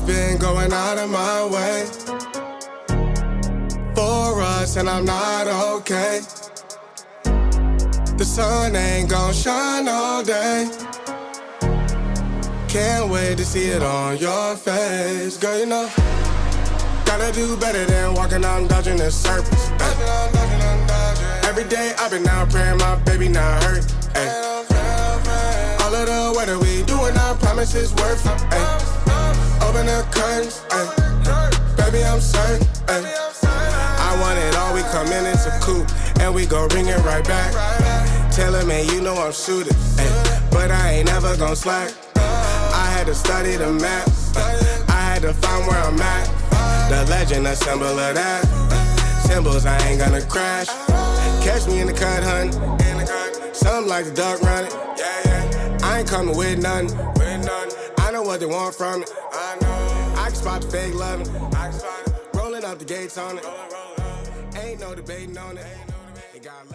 been going out of my way for us, and I'm not okay. The sun ain't gon' shine all day. Can't wait to see it on your face. Girl, you know, gotta do better than walking out dodging the surface. Every day I've been out praying my baby not hurt. Ay. All of the weather we doing, our promises worth it. Ay. Open the curtains, ay. Baby I'm certain. Ay. I want it all, we come in, it's a coupe, and we gon' bring it right back. Tell him, man, you know I'm shooting, ay. But I ain't never gon' slack. I had to study the map, I had to find where I'm at. The legend, a symbol of that. Symbols, I ain't gonna crash. Catch me in the cut, hun. Something like the duck running. I ain't coming with nothing. I know what they want from it. I can spot the fake loving. Rolling out the gates on it. Ain't no debating on it. It got